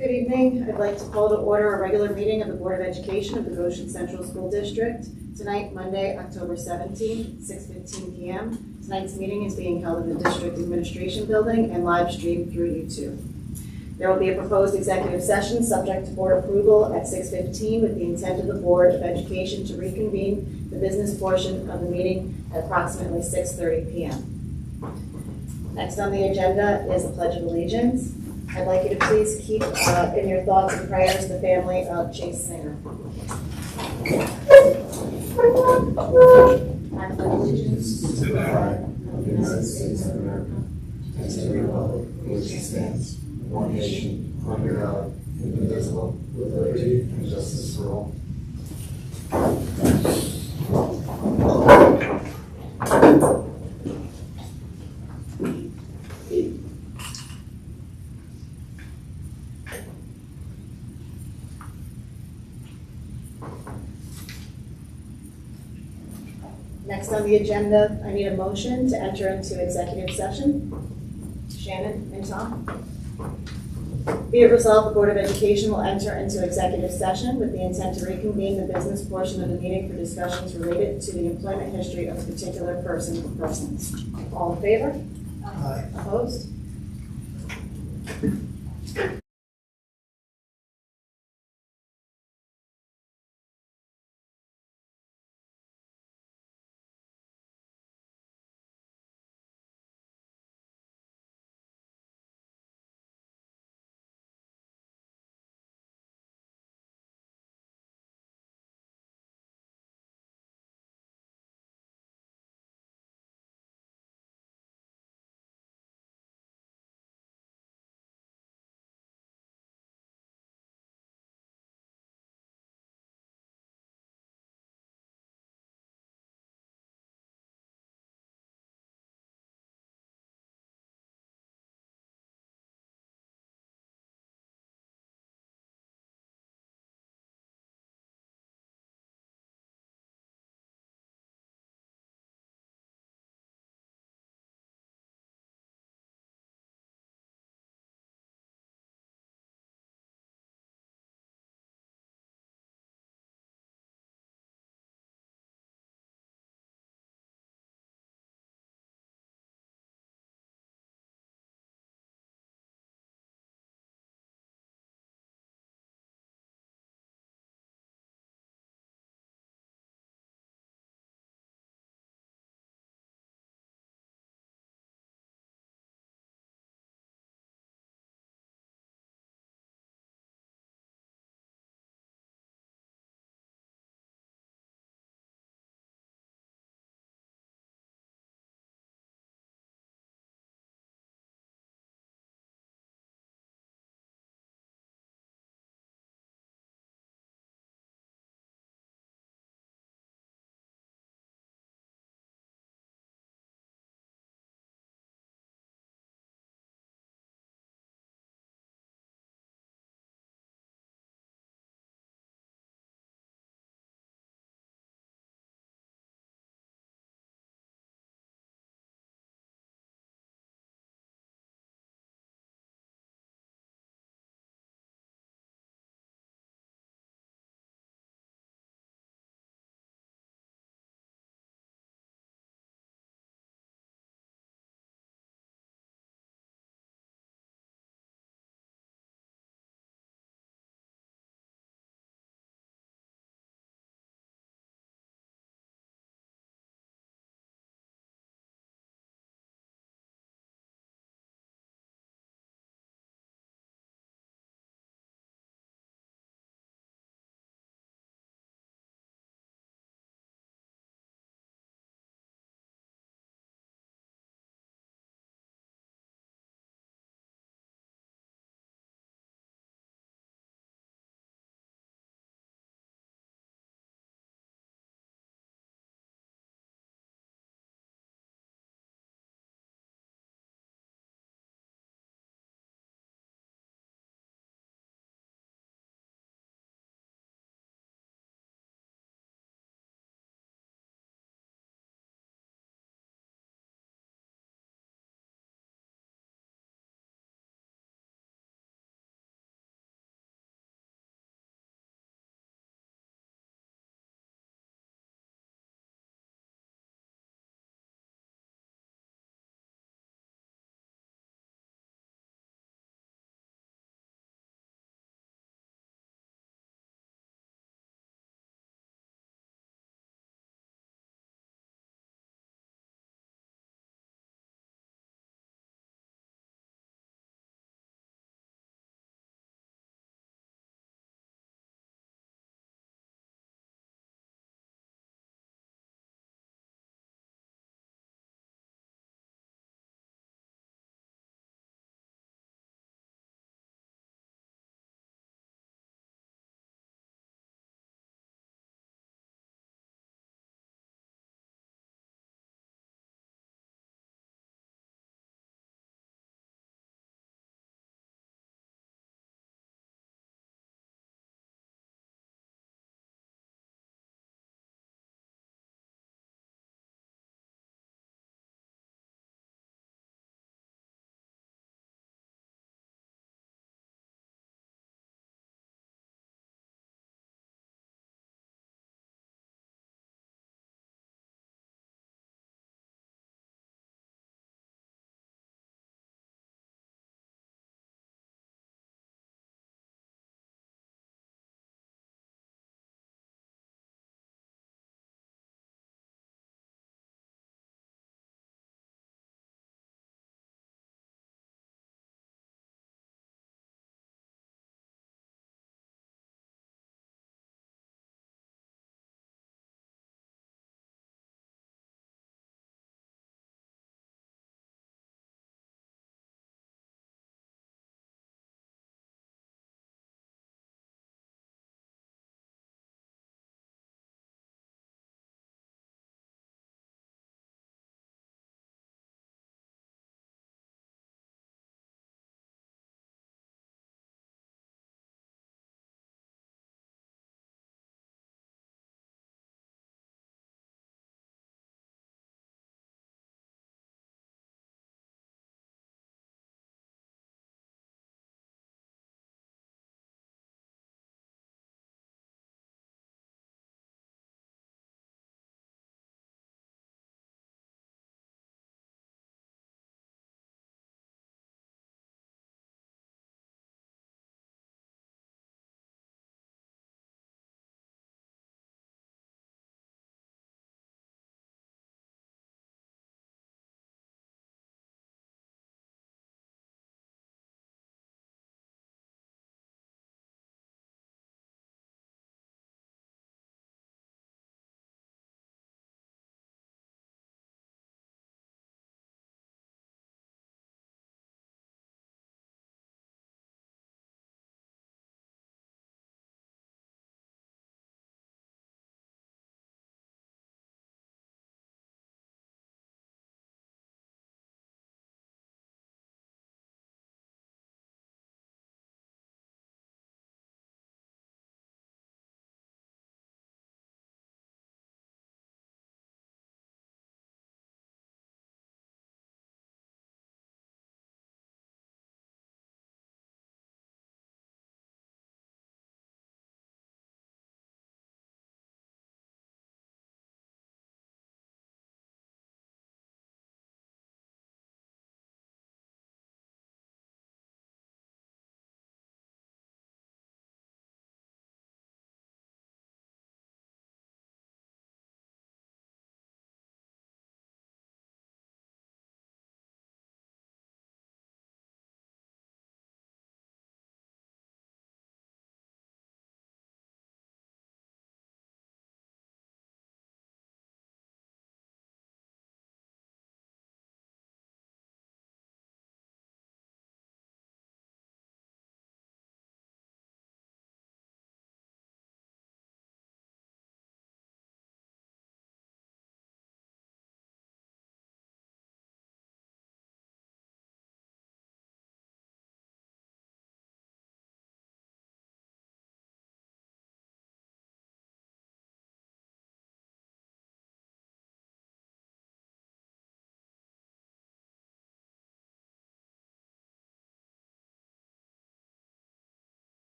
Good evening. I'd like to call to order a regular meeting of the Board of Education of the Goshen Central School District. Tonight, Monday, October 17th, 6:15 p.m. Tonight's meeting is being held in the District Administration Building and live streamed through YouTube. There will be a proposed executive session subject to board approval at 6:15 with the intent of the Board of Education to reconvene the business portion of the meeting at approximately 6:30 p.m. Next on the agenda is the Pledge of Allegiance. I'd like you to please keep in your thoughts and prayers the family of Chase Singer. I pledge allegiance to the flag of the United States of America and to the republic for which it stands, one nation, under God, indivisible, with liberty and justice for all. Next on the agenda, I need a motion to enter into executive session. Shannon and Tom. Be it resolved, the Board of Education will enter into executive session with the intent to reconvene the business portion of the meeting for discussions related to the employment history of a particular person or persons. All in favor? Aye. Opposed?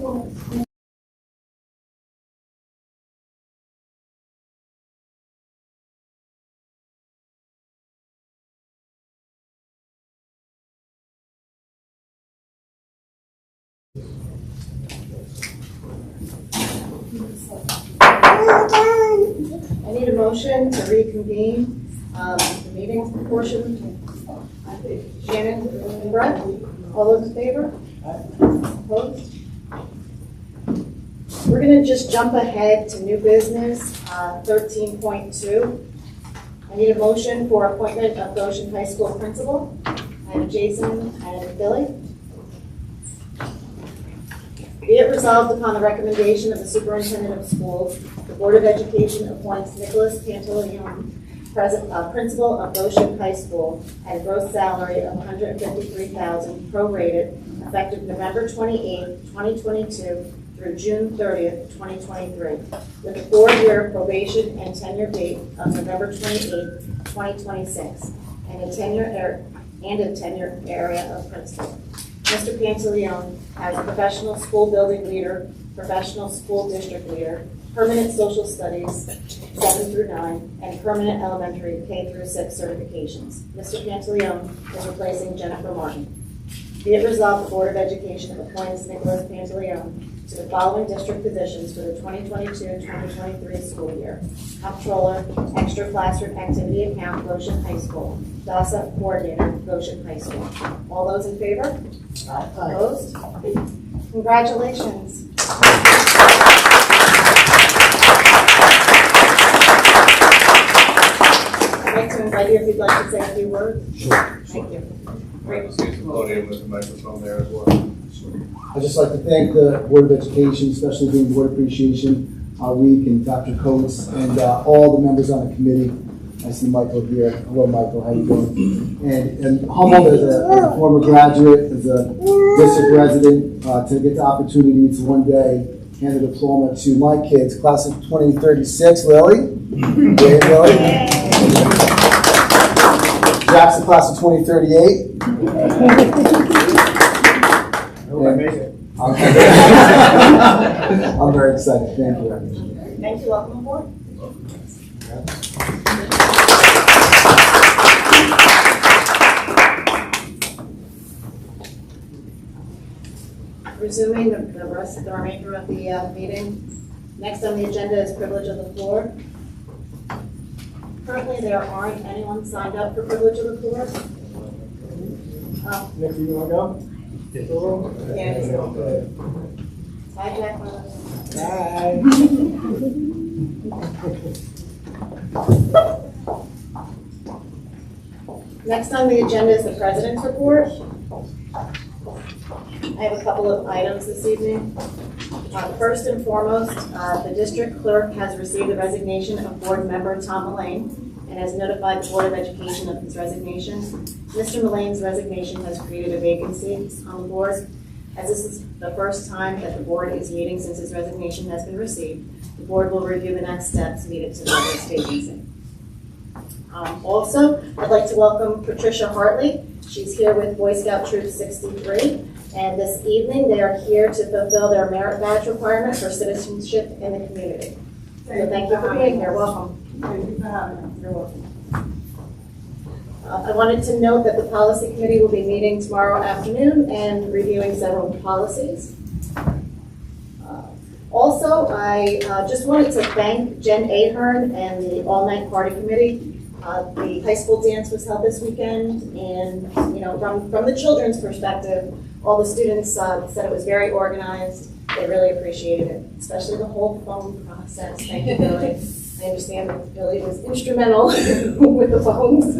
I need a motion to reconvene the meeting portion. Shannon and Brett, all those in favor? Opposed? We're going to just jump ahead to new business, 13.2. I need a motion for appointment of Goshen High School principal. I have Jason and Billy. Be it resolved upon the recommendation of the Superintendent of Schools, the Board of Education appoints Nicholas Pantaleone, principal of Goshen High School, at a gross salary of $153,000 prorated, effective November 28, 2022 through June 30th, 2023, with a 4-year probation and tenure date of November 28, 2026, and a tenure area of principal. Mr. Pantaleone as professional school building leader, professional school district leader, permanent social studies 7 through 9, and permanent elementary K through 6 certifications. Mr. Pantaleone is replacing Jennifer Martin. Be it resolved, the Board of Education appoints Nicholas Pantaleone to the following district positions for the 2022-2023 school year: Comptroller, Extra Classroom Activity Account, Goshen High School; DASA Coordinator, Goshen High School. All those in favor? Aye. Opposed? Congratulations. I'd like to invite you if you'd like to say a few words. Sure. Thank you. Great. See the podium with the microphone there as well. I'd just like to thank the Board of Education, especially during Board Appreciation Week, and Dr. Coates, and all the members on the committee. I see Michael here. Hello, Michael. How you doing? And humbled as a former graduate, as a district resident, to get the opportunity to one day hand a diploma to my kids, class of 2036. Lily? Hey, Lily. Jackson, class of 2038. I'm very excited. Thank you. Thank you. Welcome aboard. Resuming the remainder of the meeting. Next on the agenda is privilege of the floor. Currently, there aren't anyone signed up for privilege of the floor. Nick, you want to go? Yeah, he's going. Hi, Jack. Bye. Next on the agenda is the President's report. I have a couple of items this evening. First and foremost, the district clerk has received the resignation of board member Tom Mullane and has notified the Board of Education of his resignation. Mr. Mullane's resignation has created a vacancy on the board. As this is the first time that the board is meeting since his resignation has been received, the board will review the next steps needed to fill this vacancy. Also, I'd like to welcome Patricia Hartley. She's here with Boy Scout Troop 63, and this evening they are here to fulfill their merit badge requirement for citizenship in the community. So thank you for being here. Welcome. Thank you for having me. You're welcome. I wanted to note that the policy committee will be meeting tomorrow afternoon and reviewing several policies. Also, I just wanted to thank Jen Ahern and the all-night party committee. The high school dance was held this weekend, and from the children's perspective, all the students said it was very organized. They really appreciated it, especially the whole phone process. Thank you, Billy. I understand that Billy was instrumental with the phones.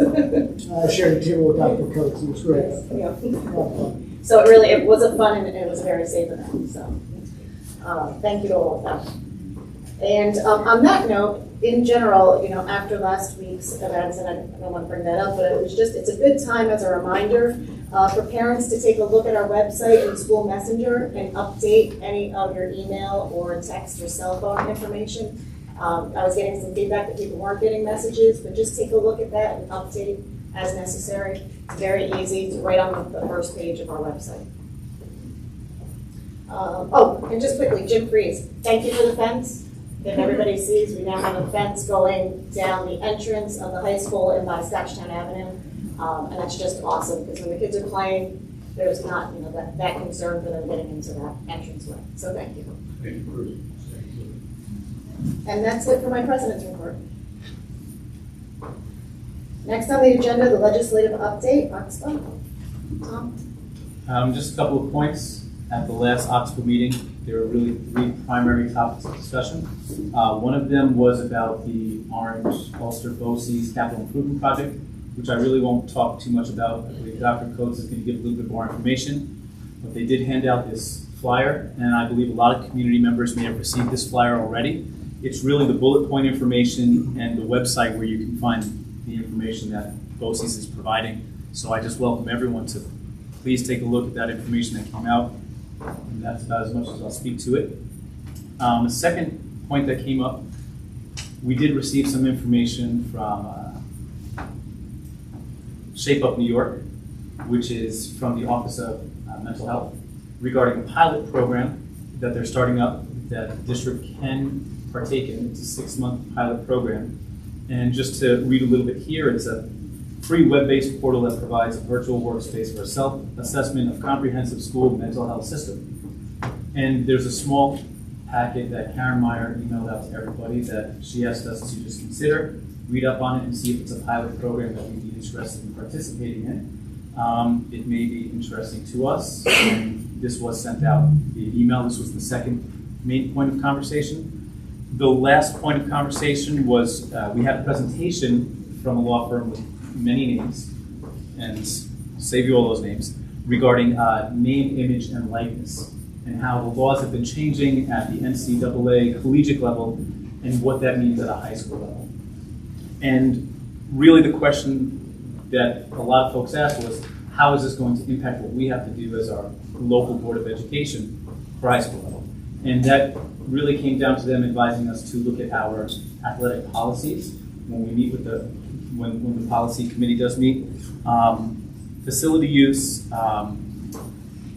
I shared a table with Dr. Coates. It was great. Yeah. So it was a fun and it was a very safe event. So thank you to all of them. And on that note, in general, after last week's events, and I don't want to bring that up, but it's a good time as a reminder for parents to take a look at our website and school messenger and update any of your email or text or cell phone information. I was getting some feedback that people weren't getting messages, but just take a look at that and update as necessary. It's very easy. It's right on the first page of our website. And just quickly, Jim Freeze, thank you for the fence. If everybody sees, we now have a fence going down the entrance of the high school and by Scotchtown Avenue. And that's just awesome, because when the kids are playing, there's not, that concern for them getting into that entranceway. So thank you. And that's it for my president's report. Next on the agenda, the legislative update. Tom? Just a couple of points. At the last OPSCO meeting, there were really three primary topics of discussion. One of them was about the Orange Ulster BOCES capital improvement project, which I really won't talk too much about. I believe Dr. Coates is going to give a little bit more information. But they did hand out this flyer, and I believe a lot of community members may have received this flyer already. It's really the bullet point information and the website where you can find the information that BOCES is providing. So I just welcome everyone to please take a look at that information that came out. And that's about as much as I'll speak to it. The second point that came up, we did receive some information from Shape Up New York, which is from the Office of Mental Health, regarding a pilot program that they're starting up that the district can partake in. It's a 6-month pilot program. And just to read a little bit here, it's a free web-based portal that provides a virtual workspace for a self-assessment of comprehensive school mental health system. And there's a small packet that Karen Meyer emailed out to everybody that she asked us to just consider, read up on it, and see if it's a pilot program that we'd be interested in participating in. It may be interesting to us, and this was sent out via email. This was the second main point of conversation. The last point of conversation was we had a presentation from a law firm with many names, and save you all those names, regarding name, image, and likeness, and how the laws have been changing at the NCAA collegiate level, and what that means at a high school level. And really the question that a lot of folks asked was, how is this going to impact what we have to do as our local Board of Education for high school level? And that really came down to them advising us to look at our athletic policies when we meet with when the policy committee does meet. Facility use,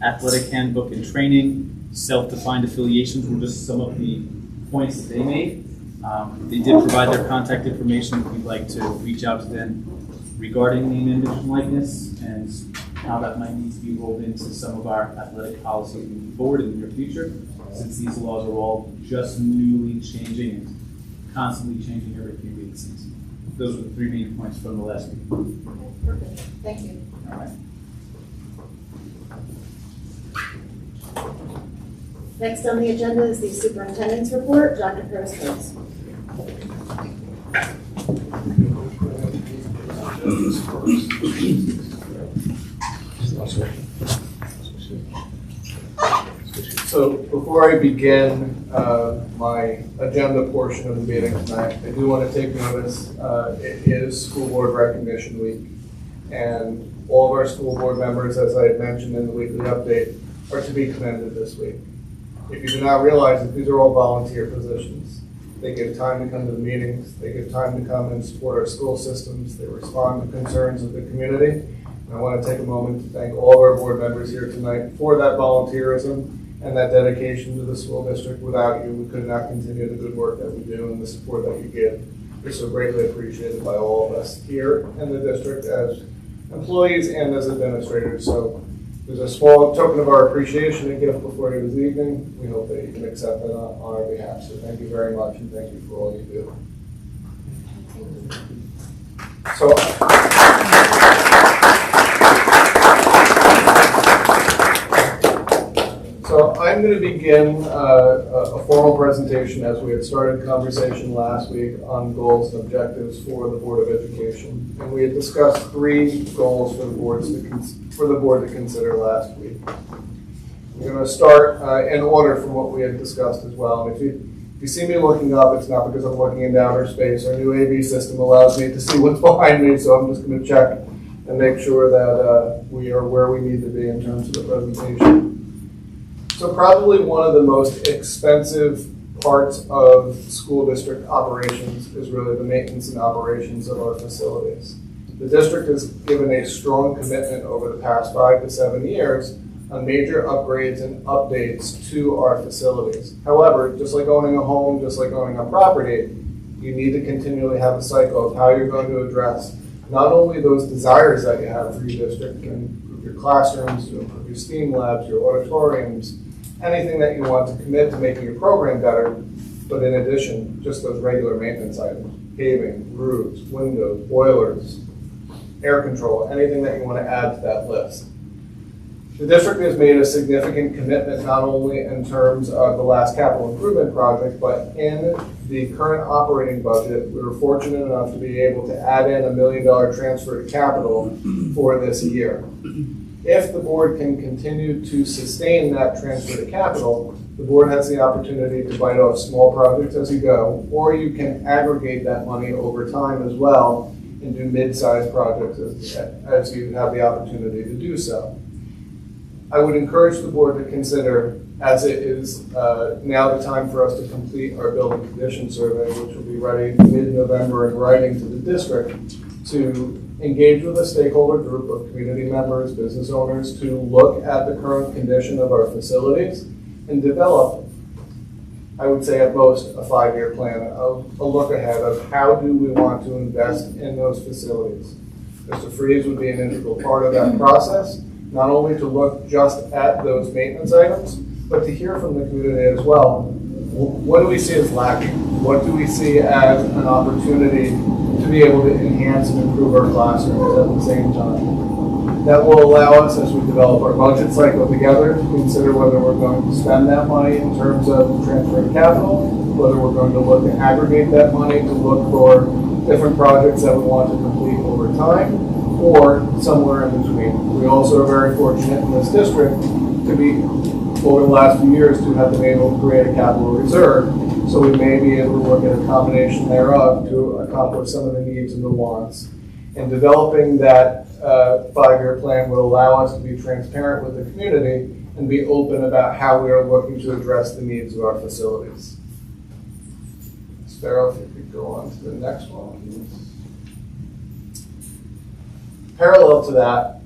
athletic handbook and training, self-defined affiliations were just some of the points that they made. They did provide their contact information if we'd like to reach out to them regarding name, image, and likeness, and how that might need to be rolled into some of our athletic policies moving forward in the near future, since these laws are all just newly changing and constantly changing every few weeks. Those were the three main points from the last meeting. Perfect. Thank you. All right. Next on the agenda is the superintendent's report. Dr. Curtis, please. So before I begin my agenda portion of the meeting tonight, I do want to take notice, it is School Board Recognition Week, and all of our school board members, as I had mentioned in the weekly update, are to be commended this week. If you do not realize that these are all volunteer positions, they give time to come to the meetings, they give time to come and support our school systems, they respond to concerns of the community. And I want to take a moment to thank all of our board members here tonight for that volunteerism and that dedication to the school district. Without you, we could not continue the good work that we do and the support that you give. You're so greatly appreciated by all of us here in the district as employees and as administrators. So there's a small token of our appreciation and gift before you this evening. We hope that you can accept it on our behalf. So thank you very much, and thank you for all you do. So I'm going to begin a formal presentation, as we had started conversation last week, on goals and objectives for the Board of Education. And we had discussed 3 goals for the board to consider last week. We're going to start in order from what we had discussed as well. And if you see me looking up, it's not because I'm looking into outer space. Our new AV system allows me to see what's behind me, so I'm just going to check and make sure that we are where we need to be in terms of the presentation. So probably one of the most expensive parts of school district operations is really the maintenance and operations of our facilities. The district has given a strong commitment over the past 5 to 7 years on major upgrades and updates to our facilities. However, just like owning a home, just like owning a property, you need to continually have a cycle of how you're going to address not only those desires that you have for your district, to improve your classrooms, to improve your STEAM labs, your auditoriums, anything that you want to commit to making your program better, but in addition, just those regular maintenance items, paving, roofs, windows, boilers, air control, anything that you want to add to that list. The district has made a significant commitment not only in terms of the last capital improvement project, but in the current operating budget, we were fortunate enough to be able to add in $1 million transfer to capital for this year. If the board can continue to sustain that transfer to capital, the board has the opportunity to bite off small projects as you go, or you can aggregate that money over time as well and do mid-sized projects as you have the opportunity to do so. I would encourage the board to consider, as it is now the time for us to complete our building condition survey, which will be ready mid-November in writing to the district, to engage with a stakeholder group of community members, business owners, to look at the current condition of our facilities and develop, I would say at most, a 5-year plan, a look ahead of how do we want to invest in those facilities. Mr. Freeze would be an integral part of that process, not only to look just at those maintenance items, but to hear from the community as well. What do we see as lacking? What do we see as an opportunity to be able to enhance and improve our classrooms at the same time? That will allow us, as we develop our budget cycle together, to consider whether we're going to spend that money in terms of transferring capital, whether we're going to look to aggregate that money to look for different projects that we want to complete over time, or somewhere in between. We also are very fortunate in this district to be, over the last few years, to have been able to create a capital reserve, so we may be able to look at a combination thereof to accomplish some of the needs and the wants. And developing that 5-year plan will allow us to be transparent with the community and be open about how we are looking to address the needs of our facilities. Sparrow, if you could go on to the next one, please. Parallel to that,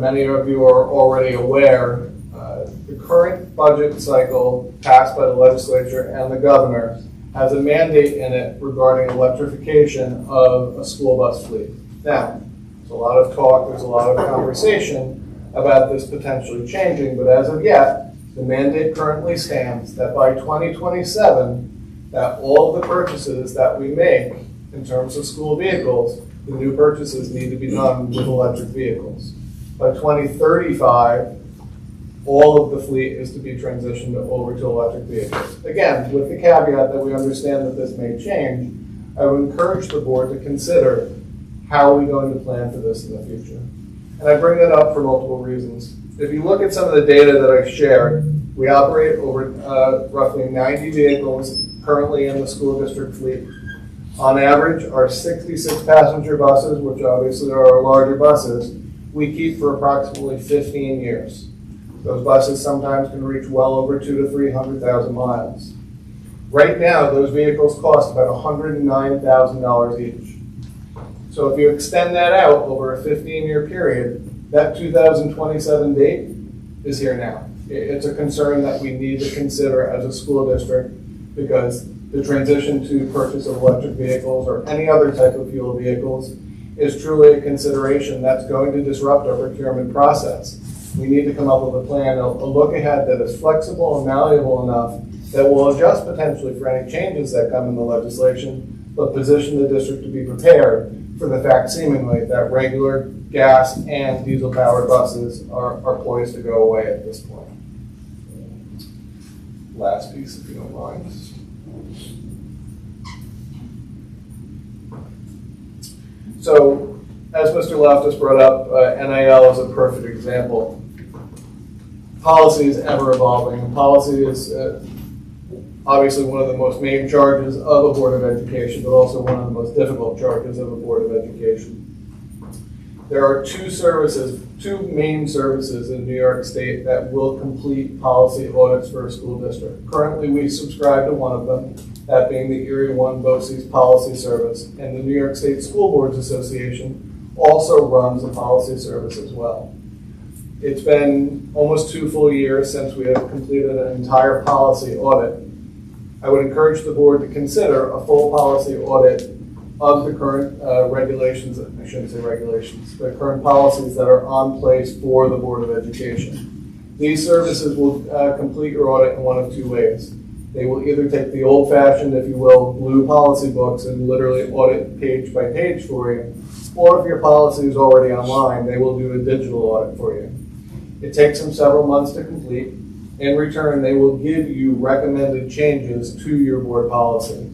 many of you are already aware, the current budget cycle passed by the legislature and the governor has a mandate in it regarding electrification of a school bus fleet. Now, there's a lot of talk, there's a lot of conversation about this potentially changing, but as of yet, the mandate currently stands that by 2027, that all of the purchases that we make in terms of school vehicles, the new purchases need to be done with electric vehicles. By 2035, all of the fleet is to be transitioned over to electric vehicles. Again, with the caveat that we understand that this may change, I would encourage the board to consider how are we going to plan for this in the future. And I bring that up for multiple reasons. If you look at some of the data that I've shared, we operate over roughly 90 vehicles currently in the school district fleet. On average, our 66 passenger buses, which obviously are our larger buses, we keep for approximately 15 years. Those buses sometimes can reach well over 200,000 to 300,000 miles. Right now, those vehicles cost about $109,000 each. So if you extend that out over a 15-year period, that 2027 date is here now. It's a concern that we need to consider as a school district, because the transition to purchase of electric vehicles or any other type of fuel vehicles is truly a consideration that's going to disrupt our procurement process. We need to come up with a plan, a look ahead that is flexible and malleable enough that will adjust potentially for any changes that come in the legislation, but position the district to be prepared for the fact seemingly that regular gas and diesel powered buses are poised to go away at this point. Last piece, if you don't mind. So, as Mr. Loftus brought up, NIL is a perfect example. Policy is ever evolving, and policy is obviously one of the most main charges of a Board of Education, but also one of the most difficult charges of a Board of Education. There are two main services in New York State that will complete policy audits for a school district. Currently, we subscribe to one of them, that being the Erie One BOCES Policy Service, and the New York State School Boards Association also runs a policy service as well. It's been almost 2 full years since we have completed an entire policy audit. I would encourage the board to consider a full policy audit of the current regulations, I shouldn't say regulations, the current policies that are on place for the Board of Education. These services will complete your audit in one of 2 ways. They will either take the old-fashioned, if you will, blue policy books and literally audit page by page for you, or if your policy is already online, they will do a digital audit for you. It takes them several months to complete. In return, they will give you recommended changes to your board policy.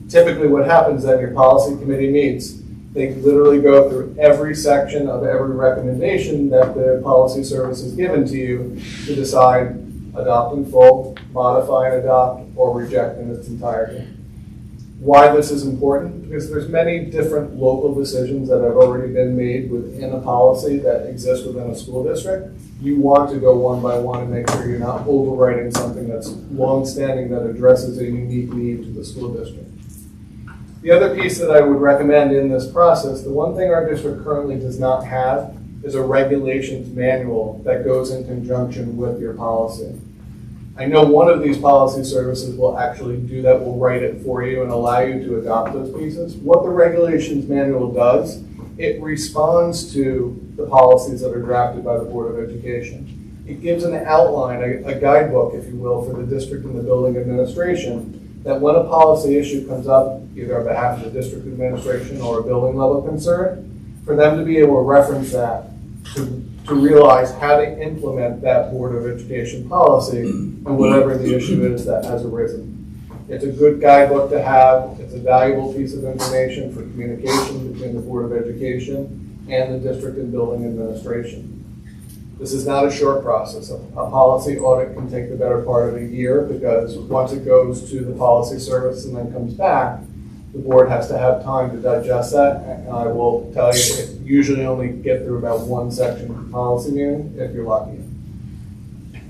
Typically what happens then, your policy committee meets, they literally go through every section of every recommendation that the policy service has given to you to decide adopt in full, modify and adopt, or reject in its entirety. Why this is important? Because there's many different local decisions that have already been made within a policy that exists within a school district. You want to go one by one and make sure you're not overwriting something that's long-standing that addresses a unique need to the school district. The other piece that I would recommend in this process, the one thing our district currently does not have is a regulations manual that goes in conjunction with your policy. I know one of these policy services will actually do that, will write it for you and allow you to adopt those pieces. What the regulations manual does, it responds to the policies that are drafted by the Board of Education. It gives an outline, a guidebook, if you will, for the district and the building administration, that when a policy issue comes up, either on behalf of the district administration or a building level concern, for them to be able to reference that to realize how to implement that Board of Education policy and whatever the issue is that has arisen. It's a good guidebook to have. It's a valuable piece of information for communication between the Board of Education and the district and building administration. This is not a short process. A policy audit can take the better part of a year because once it goes to the policy service and then comes back, the board has to have time to digest that. And I will tell you, it usually only get through about 1 section of the policy meeting if you're lucky.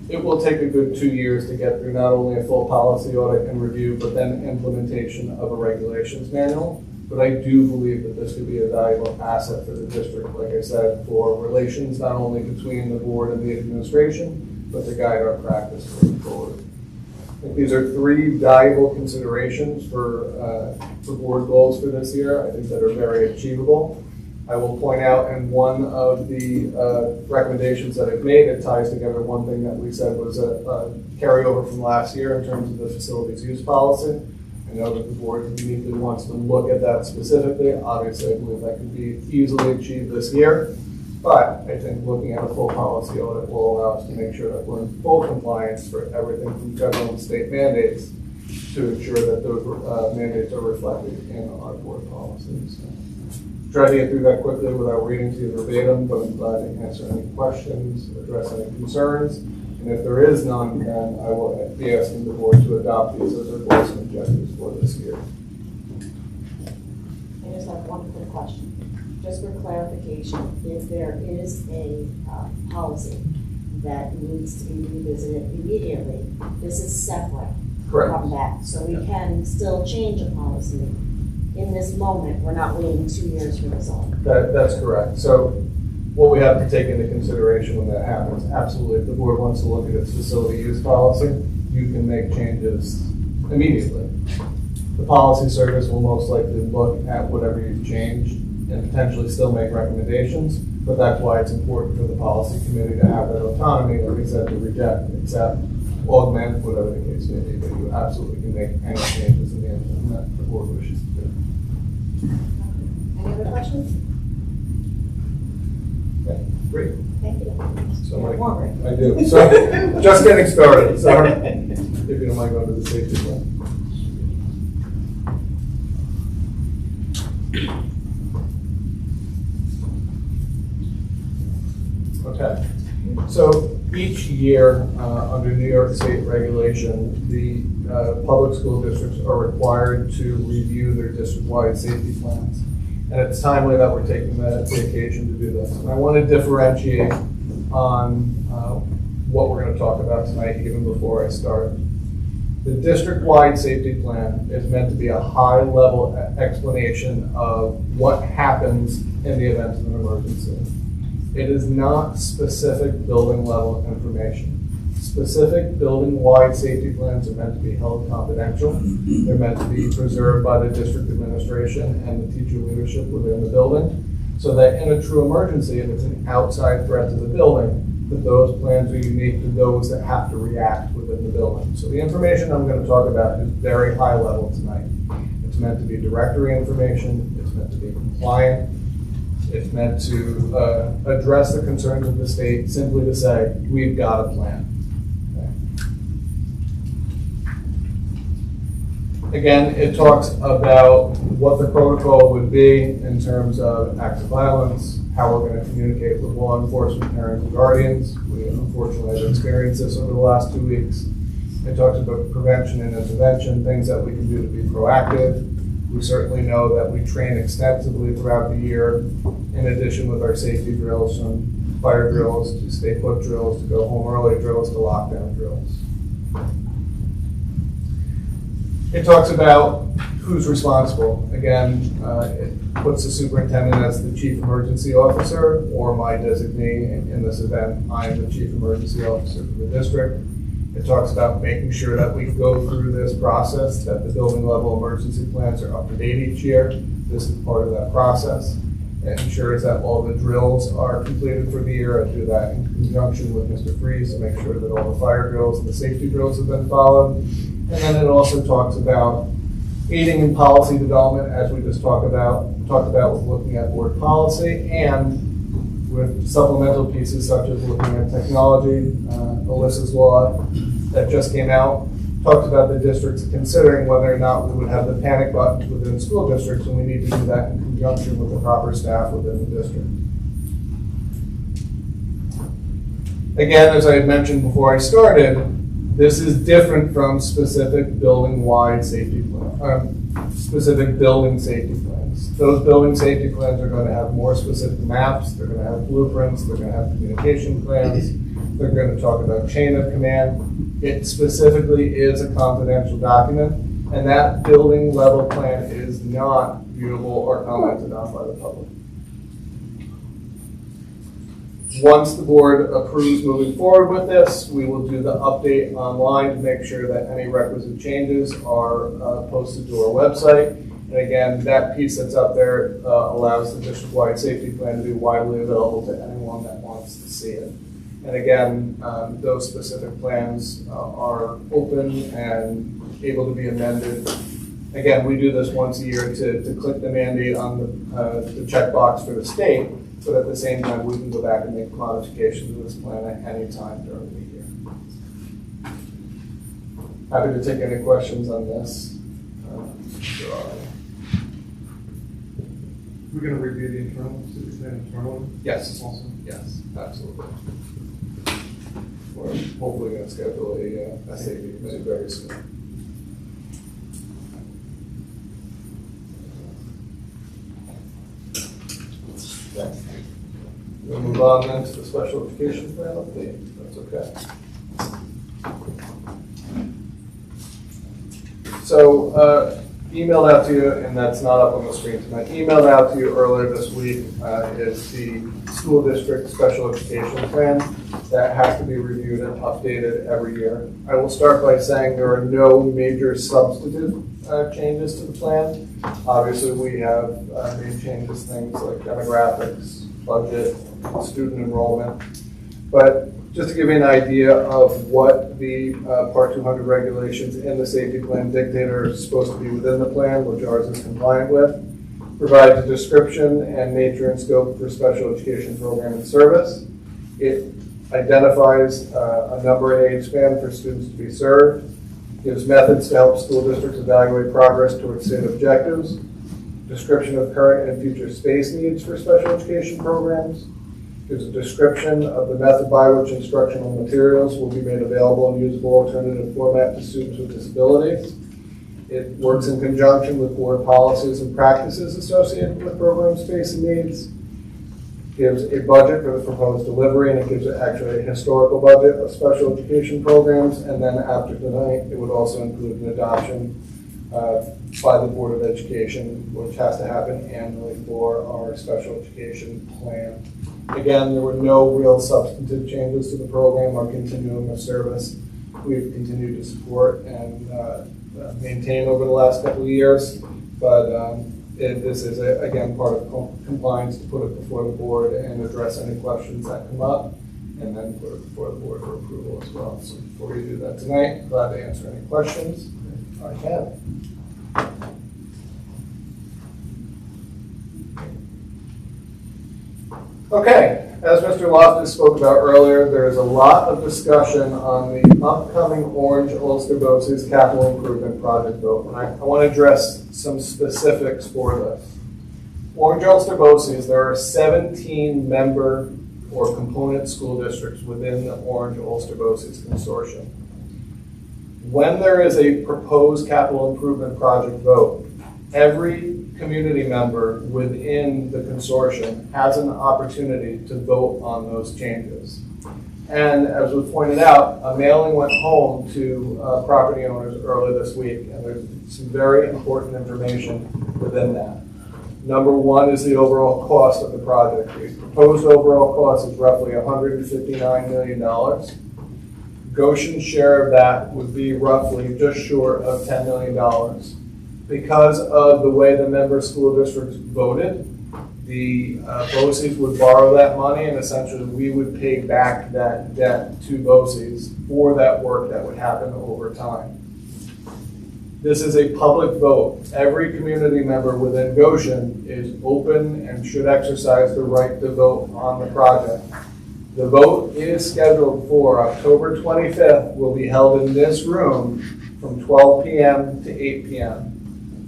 It will take a good 2 years to get through not only a full policy audit and review, but then implementation of a regulations manual. But I do believe that this could be a valuable asset for the district, like I said, for relations not only between the board and the administration, but to guide our practice going forward. I think these are 3 valuable considerations for board goals for this year. I think that are very achievable. I will point out in one of the recommendations that I've made, it ties together one thing that we said was a carryover from last year in terms of the facilities use policy. I know that the board uniquely wants to look at that specifically. Obviously, I believe that can be easily achieved this year. But I think looking at a full policy audit will allow us to make sure that we're in full compliance for everything from federal and state mandates to ensure that those mandates are reflected in our board policies. So, try to get through that quickly without reading to you verbatim, but I'm glad to answer any questions, address any concerns. And if there is none, then I will be asking the board to adopt these as our goals and objectives for this year. I just have one quick question. Just for clarification, if there is a policy that needs to be revisited immediately, this is separate from that. So we can still change a policy in this moment. We're not waiting 2 years for result. That's correct. So what we have to take into consideration when that happens, absolutely, if the board wants to look at its facility use policy, you can make changes immediately. The policy service will most likely look at whatever you've changed and potentially still make recommendations, but that's why it's important for the policy committee to have that autonomy, like I said, to reject, accept, augment, whatever the case may be, but you absolutely can make any changes in the interim that the board wishes to do. Any other questions? Okay, great. Thank you. So Yeah, more, right? I do. So just getting started. So if you don't mind going to the safety plan. Okay. So each year under New York State regulation, the public school districts are required to review their district-wide safety plans. And it's timely that we're taking the occasion to do this. And I want to differentiate on what we're going to talk about tonight, even before I start. The district-wide safety plan is meant to be a high-level explanation of what happens in the event of an emergency. It is not specific building level information. Specific building-wide safety plans are meant to be held confidential. They're meant to be preserved by the district administration and the teacher leadership within the building, so that in a true emergency, if it's an outside threat to the building, that those plans are unique to those that have to react within the building. So the information I'm going to talk about is very high level tonight. It's meant to be directory information. It's meant to be compliant. It's meant to address the concerns of the state, simply to say, we've got a plan. Okay. Again, it talks about what the protocol would be in terms of acts of violence, how we're going to communicate with law enforcement, parents, and guardians. We unfortunately have experienced this over the last 2 weeks. It talks about prevention and intervention, things that we can do to be proactive. We certainly know that we train extensively throughout the year, in addition with our safety drills, from fire drills to stay put drills to go home early drills to lockdown drills. It talks about who's responsible. Again, it puts the superintendent as the chief emergency officer, or my designee in this event. I am the chief emergency officer for the district. It talks about making sure that we go through this process, that the building level emergency plans are up to date each year. This is part of that process. It ensures that all the drills are completed for the year. I do that in conjunction with Mr. Freeze to make sure that all the fire drills and the safety drills have been followed. And then it also talks about aiding in policy development, as we just talked about with looking at board policy, and with supplemental pieces such as looking at technology. Alyssa's law that just came out talked about the districts considering whether or not we would have the panic buttons within school districts, and we need to do that in conjunction with the proper staff within the district. Again, as I had mentioned before I started, this is different from specific building-wide safety plans, specific building safety plans. Those building safety plans are going to have more specific maps, they're going to have blueprints, they're going to have communication plans, they're going to talk about chain of command. It specifically is a confidential document, and that building level plan is not viewable or commented on by the public. Once the board approves moving forward with this, we will do the update online to make sure that any requisite changes are posted to our website. And again, that piece that's up there allows the district-wide safety plan to be widely available to anyone that wants to see it. And again, those specific plans are open and able to be amended. Again, we do this once a year to click the mandate on the checkbox for the state, but at the same time, we can go back and make modifications to this plan at any time during the year. Happy to take any questions on this. We're going to review the internal, superintendent internal? Yes. Also? Yes, absolutely. We're hopefully going to schedule a SAB committee very soon. Okay. We'll move on then to the special education plan update. That's okay. So, emailed out to you, and that's not up on the screen tonight. Emailed out to you earlier this week is the school district special education plan that has to be reviewed and updated every year. I will start by saying there are no major substantive changes to the plan. Obviously, we have made changes, things like demographics, budget, student enrollment. But just to give you an idea of what the Part 200 regulations in the safety plan dictate are supposed to be within the plan, which ours is compliant with, provides a description and nature and scope for special education program and service. It identifies a number and age span for students to be served, gives methods to help school districts evaluate progress towards state objectives, description of current and future space needs for special education programs, gives a description of the method by which instructional materials will be made available in usable alternative format to students with disabilities. It works in conjunction with board policies and practices associated with program space and needs. Gives a budget for the proposed delivery, and it gives actually a historical budget of special education programs. And then after tonight, it would also include an adoption by the Board of Education, which has to happen annually for our special education plan Again, there were no real substantive changes to the program or continuum of service. We've continued to support and maintain over the last couple of years, but this is, again, part of compliance to put it before the board and address any questions that come up, and then put it before the board for approval as well. So before we do that tonight, I'm glad to answer any questions if I can. Okay, as Mr. Loftus spoke about earlier, there is a lot of discussion on the upcoming Orange Ulster BOCES capital improvement project vote, and I want to address some specifics for this. Orange Ulster BOCES, there are 17 member or component school districts within the Orange Ulster BOCES consortium. When there is a proposed capital improvement project vote, every community member within the consortium has an opportunity to vote on those changes. And as was pointed out, a mailing went home to property owners early this week, and there's some very important information within that. Number one is the overall cost of the project. The proposed overall cost is roughly $159 million. Goshen's share of that would be roughly just short of $10 million. Because of the way the member school districts voted, the BOCES would borrow that money, and essentially we would pay back that debt to BOCES for that work that would happen over time. This is a public vote. Every community member within Goshen is open and should exercise the right to vote on the project. The vote is scheduled for October 25th, will be held in this room from 12 p.m. to 8 p.m.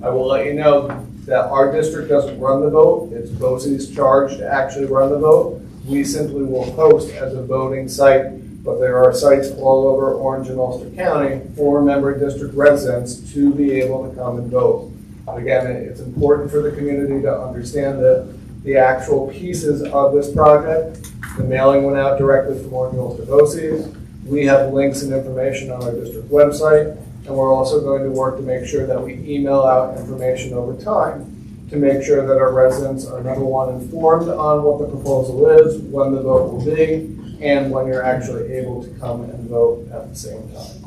I will let you know that our district doesn't run the vote. It's BOCES charged to actually run the vote. We simply will host as a voting site, but there are sites all over Orange and Ulster County for member district residents to be able to come and vote. Again, it's important for the community to understand the actual pieces of this project. The mailing went out directly from Orange and Ulster BOCES. We have links and information on our district website. And we're also going to work to make sure that we email out information over time to make sure that our residents are, number one, informed on what the proposal is, when the vote will be, and when you're actually able to come and vote at the same time.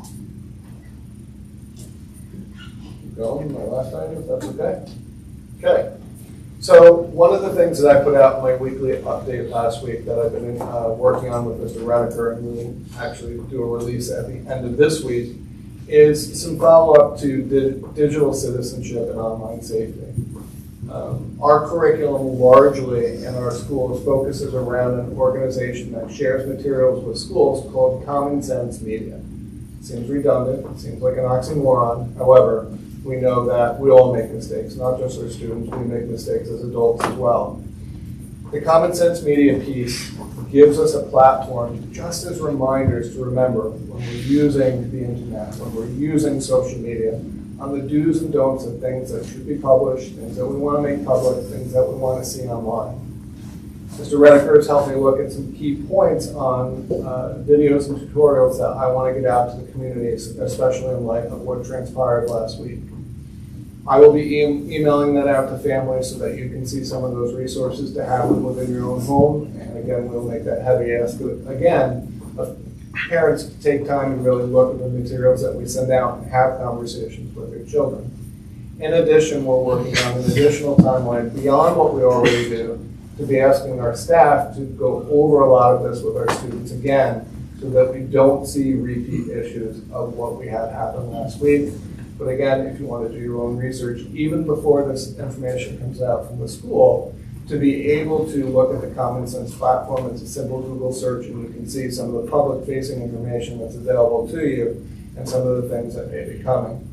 Keep going, my last item, if that's okay. Okay. So one of the things that I put out in my weekly update last week that I've been working on with Mr. Redeker, and we'll actually do a release at the end of this week, is some follow-up to digital citizenship and online safety. Our curriculum largely in our schools focuses around an organization that shares materials with schools called Common Sense Media. It seems redundant, it seems like an oxymoron. However, we know that we all make mistakes, not just our students, we make mistakes as adults as well. The Common Sense Media piece gives us a platform just as reminders to remember when we're using the internet, when we're using social media, on the do's and don'ts of things that should be published, things that we want to make public, things that we want to see online. Mr. Redeker has helped me look at some key points on videos and tutorials that I want to get out to the community, especially in light of what transpired last week. I will be emailing that out to families so that you can see some of those resources to have within your own home. And again, we'll make that heavy ask of parents to take time and really look at the materials that we send out and have conversations with their children. In addition, we're working on an additional timeline beyond what we already do to be asking our staff to go over a lot of this with our students again so that we don't see repeat issues of what we had happen last week. But again, if you want to do your own research, even before this information comes out from the school, to be able to look at the Common Sense platform, it's a simple Google search and you can see some of the public-facing information that's available to you and some of the things that may be coming.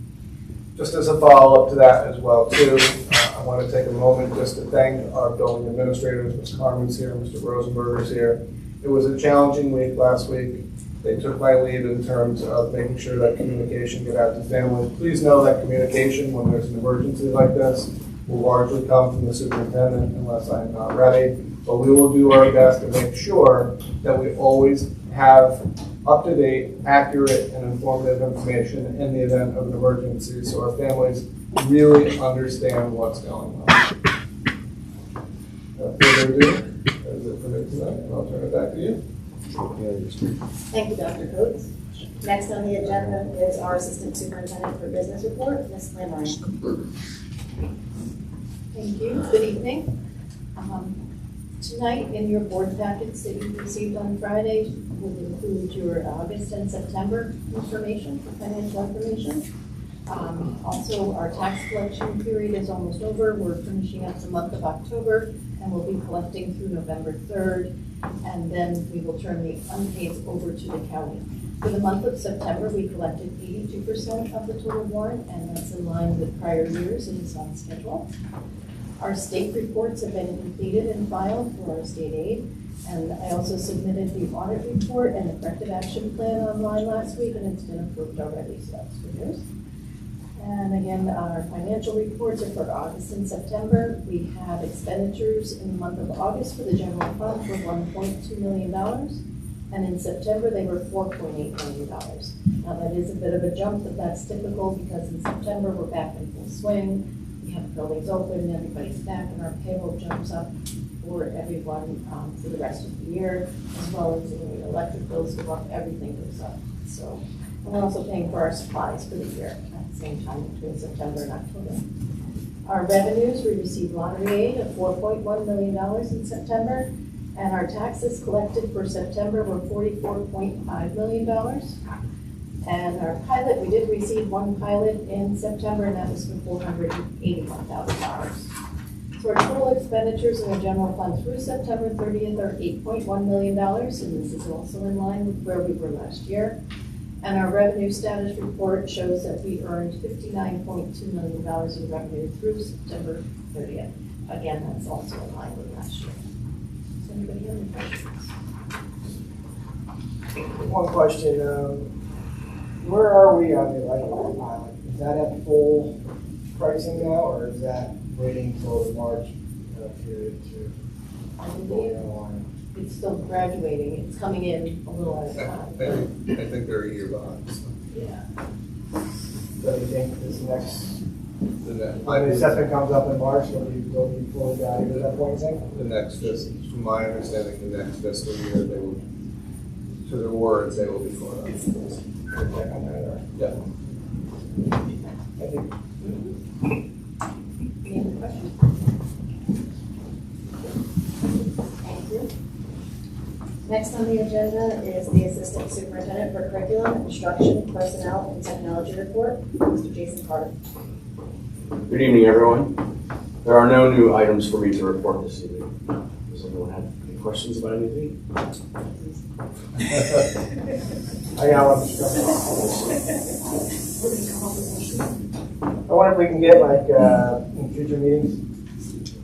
Just as a follow-up to that as well, too, I want to take a moment just to thank our building administrators. Ms. Carmen's here, Mr. Rosenberger's here. It was a challenging week last week. They took my lead in terms of making sure that communication get out to families. Please know that communication when there's an emergency like this will largely come from the superintendent unless I'm not ready. But we will do our best to make sure that we always have up-to-date, accurate, and informative information in the event of an emergency so our families really understand what's going on. Without further ado, it for me tonight, and I'll turn it back to you. Thank you, Dr. Coates. Next on the agenda is our Assistant Superintendent for Business Report, Ms. Lammery. Thank you. Good evening. Tonight, in your board packets that you received on Friday, will include your August and September information, financial information. Also, our tax collection period is almost over. We're finishing up the month of October, and we'll be collecting through November 3rd, and then we will turn the unpaid over to the county. For the month of September, we collected 82% of the total warrant, and that's in line with prior years and is on schedule. Our state reports have been completed and filed for our state aid, and I also submitted the audit report and the corrective action plan online last week, and it's been approved already, so that's good news. And again, our financial reports are for August and September. We have expenditures in the month of August for the general fund for $1.2 million, and in September they were $4.8 million. Now that is a bit of a jump, but that's typical because in September we're back in full swing. We have the buildings open, everybody's back, and our payroll jumps up for everyone for the rest of the year, as well as the electric bills go up, everything goes up. So, and we're also paying for our supplies for the year at the same time between September and October. Our revenues, we received lottery aid of $4.1 million in September, and our taxes collected for September were $44.5 million. And our pilot, we did receive one pilot in September, and that was for $481,000. So our total expenditures in the general fund through September 30th are $8.1 million, and this is also in line with where we were last year. And our revenue status report shows that we earned $59.2 million in revenue through September 30th. Again, that's also in line with last year. Does anybody have any questions? One question, where are we on the electrical pilot? Is that at full pricing now, or is that waiting until the March period to I go believe online? it's still graduating. It's coming in a little at a time. I think they're a year behind. So. Yeah. So you think this next, The next, when the assessment comes up in March, will be fully valued at that point, you think? from my understanding, the next fiscal year, they will, to their words, they will be caught up. Check on that, or- Yeah. Thank you. Any other questions? Thank you. Next on the agenda is the Assistant Superintendent for Curriculum, Instruction, Personnel, and Technology Report, Mr. Jason Carter. Good evening, everyone. There are no new items for me to report this evening. Does anyone have any questions about anything? I got one. I wonder if we can get in future meetings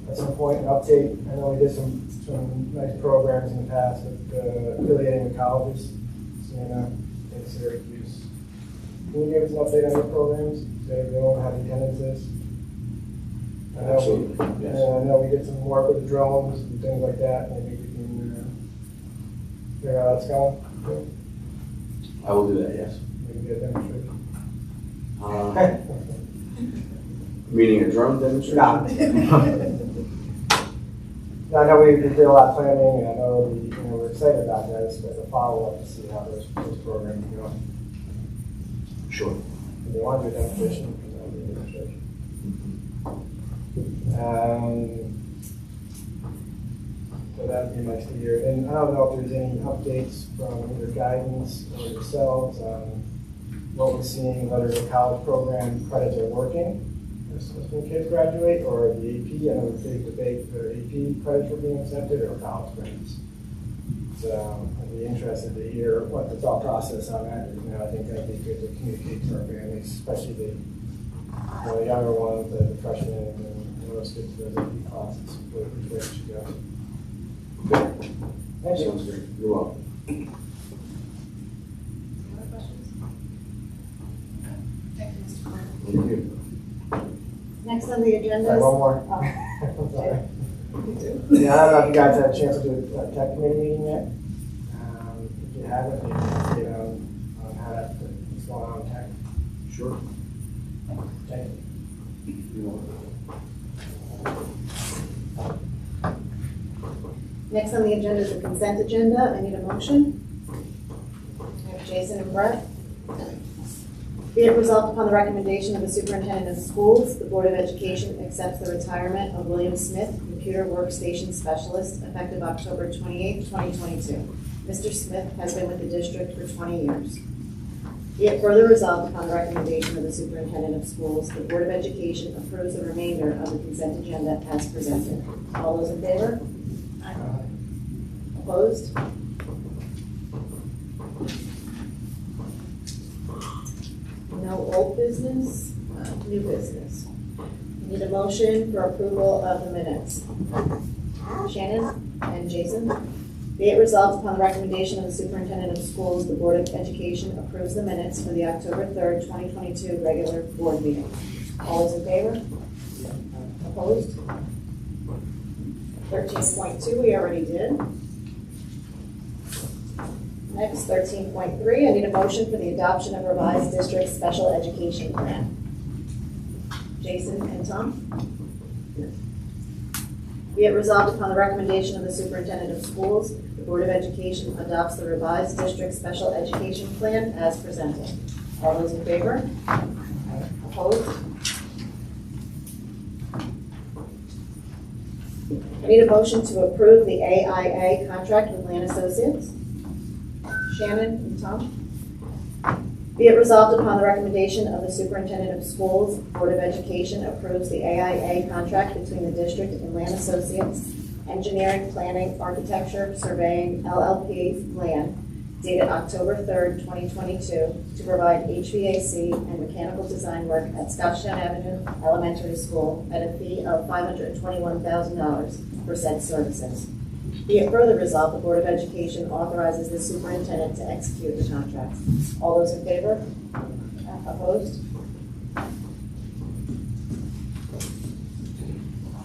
at some point an update. I know we did some nice programs in the past with affiliating with colleges, Siena and Syracuse. Can you give us an update on your programs? That are going, how the attendance is? I know Absolutely, yes. I know we did some work with the drones and things like that. Maybe we can figure out how it's going. I will do that, yes. Maybe get a demonstration. Meaning a drone demonstration? I know we did a lot of planning, and I know we're excited about that. It's a follow-up to see how those programs go. Sure. If they want to do a demonstration, we can do a demonstration. So that would be nice to hear. And I don't know if there's any updates from either guidance or yourselves on what we're seeing, whether the college program credits are working when kids graduate, or the AP. I know the big debate whether AP credits are being accepted or college credits. So I'd be interested to hear what the thought process on that is. I think that'd be good to communicate to our families, especially the younger ones, the freshmen, and those kids to those AP classes, which way it should go. Thank you. Sounds great. You're welcome. Any other questions? Thank you, Mr. Carter. Thank you. Next on the agenda Sorry, is. one more. Oh, I'm sorry. you do? Yeah, I don't know if you guys had a chance to do a tech committee meeting yet. If you haven't, maybe update on how that's going on in tech. Sure. Thank you. You're welcome. Next on the agenda is the consent agenda. I need a motion. I have Jason and Brett. Be it resolved upon the recommendation of the superintendent of schools, the Board of Education accepts the retirement of William Smith, computer workstation specialist, effective October 28, 2022. Mr. Smith has been with the district for 20 years. Be it further resolved upon the recommendation of the superintendent of schools, the Board of Education approves the remainder of the consent agenda as presented. All those in favor? Opposed? No old business, new business. Need a motion for approval of the minutes. Shannon and Jason. Be it resolved upon the recommendation of the superintendent of schools, the Board of Education approves the minutes for the October 3rd, 2022 regular board meeting. All those in favor? Opposed? 13.2 we already did. Next, 13.3, I need a motion for the adoption of revised district special education plan. Jason and Tom. Be it resolved upon the recommendation of the superintendent of schools, the Board of Education adopts the revised district special education plan as presented. All those in favor? Opposed? I need a motion to approve the AIA contract with Land Associates. Shannon and Tom. Be it resolved upon the recommendation of the superintendent of schools, Board of Education approves the AIA contract between the district and Land Associates, Engineering, Planning, Architecture, Surveying, LLP, Land, dated October 3rd, 2022, to provide HVAC and mechanical design work at Scottsdale Avenue Elementary School at a fee of $521,000 for said services. Be it further resolved, the Board of Education authorizes the superintendent to execute the contract. All those in favor? Opposed?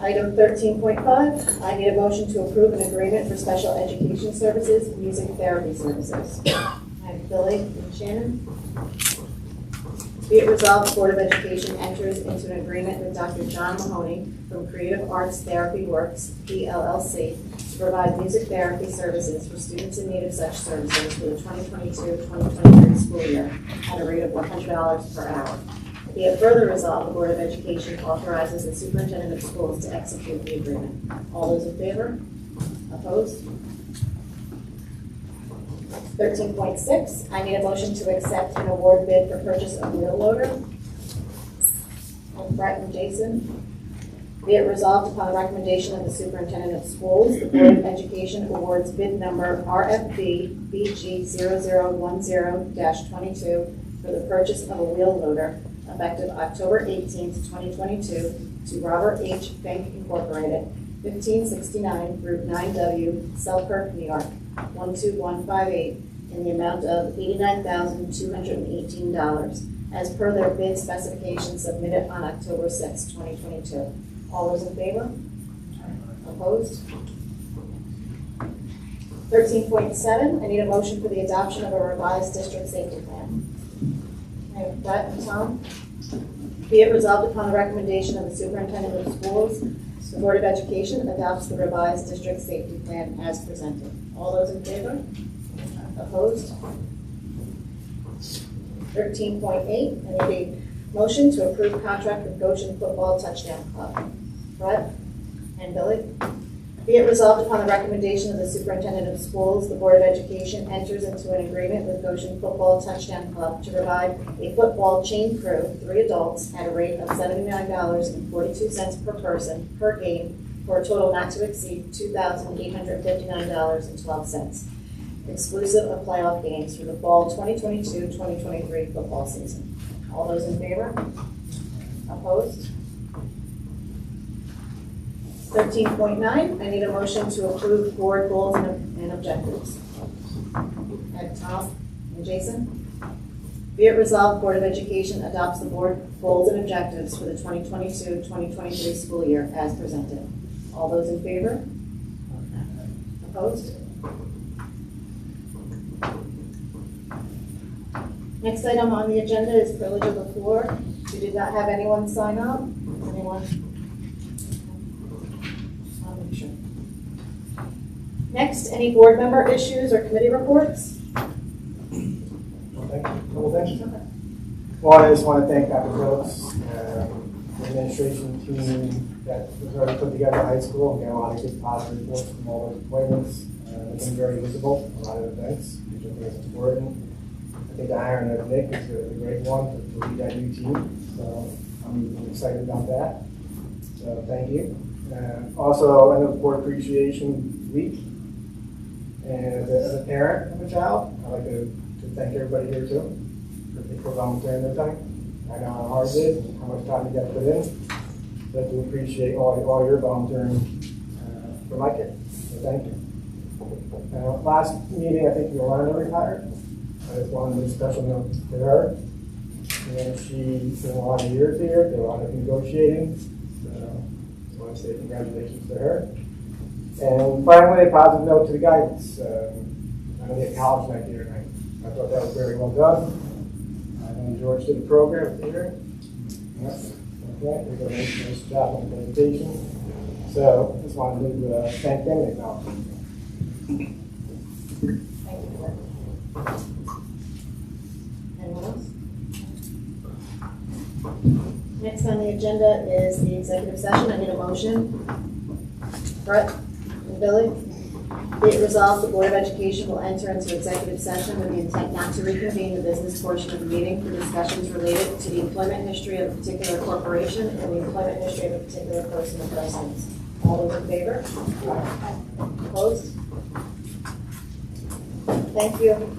Item 13.5, I need a motion to approve an agreement for special education services, music therapy services. I have Billy and Shannon. Be it resolved, the Board of Education enters into an agreement with Dr. John Mahoney from Creative Arts Therapy Works, PLLC, to provide music therapy services for students in need of such services for the 2022-2023 school year at a rate of $100 per hour. Be it further resolved, the Board of Education authorizes the superintendent of schools to execute the agreement. All those in favor? Opposed? 13.6, I need a motion to accept an award bid for purchase of wheel loader. Brett and Jason. Be it resolved upon the recommendation of the superintendent of schools, the Board of Education awards bid number RFB BG0010-22 for the purchase of a wheel loader effective October 18th, 2022 to Robert H. Fink Incorporated, 1569 Route 9W, Selkirk, New York, 12158, in the amount of $89,218, as per their bid specification submitted on October 6, 2022. All those in favor? Opposed? 13.7, I need a motion for the adoption of a revised district safety plan. I have Brett and Tom. Be it resolved upon the recommendation of the superintendent of schools, the Board of Education adopts the revised district safety plan as presented. All those in favor? Opposed? 13.8, I need a motion to approve contract with Goshen Football Touchdown Club. Brett and Billy. Be it resolved upon the recommendation of the superintendent of schools, the Board of Education enters into an agreement with Goshen Football Touchdown Club to provide a football chain crew, 3 adults, at a rate of $79.42 per person per game, for a total not to exceed $2,859.12, exclusive of playoff games for the fall 2022-2023 football season. All those in favor? Opposed? 13.9, I need a motion to approve board goals and objectives. I have Tom and Jason. Be it resolved, Board of Education adopts the board goals and objectives for the 2022-2023 school year as presented. All those in favor? Opposed? Next item on the agenda is privilege of the floor. We did not have anyone sign up. Anyone? I'll make sure. Next, any board member issues or committee reports? Thank you. Couple things. One, I just want to thank Dr. Phillips, the administration team that was already put together at high school. We got a lot of good positive reports from all those appointments. They've been very visible, a lot of events, which I think is important. I think the hiring of Nick is a great one to lead that new team. So I'm excited about that. So thank you. Also, I know Board Appreciation Week. And as a parent of a child, I'd like to thank everybody here too for volunteering their time. I know how hard it is and how much time you got to put in. But to appreciate all your volunteering for my kid. So thank you. Last meeting, I think Yolanda retired. I just wanted to do a special note to her. And she spent a lot of years here, did a lot of negotiating. So I want to say congratulations to her. And finally, a positive note to the guidance. I'm going to get college night here tonight. I thought that was very well done. I know George did the program here. Yes. Okay, we got a nice job on the presentation. So just wanted to thank them and acknowledge them. Thank you, Glenn. Anyone else? Next on the agenda is the executive session. I need a motion. Brett and Billy? Be it resolved, the Board of Education will enter into executive session with the intent not to reconvene the business portion of the meeting for discussions related to the employment history of a particular corporation and the employment history of a particular person or persons. All those in favor? Opposed? Thank you.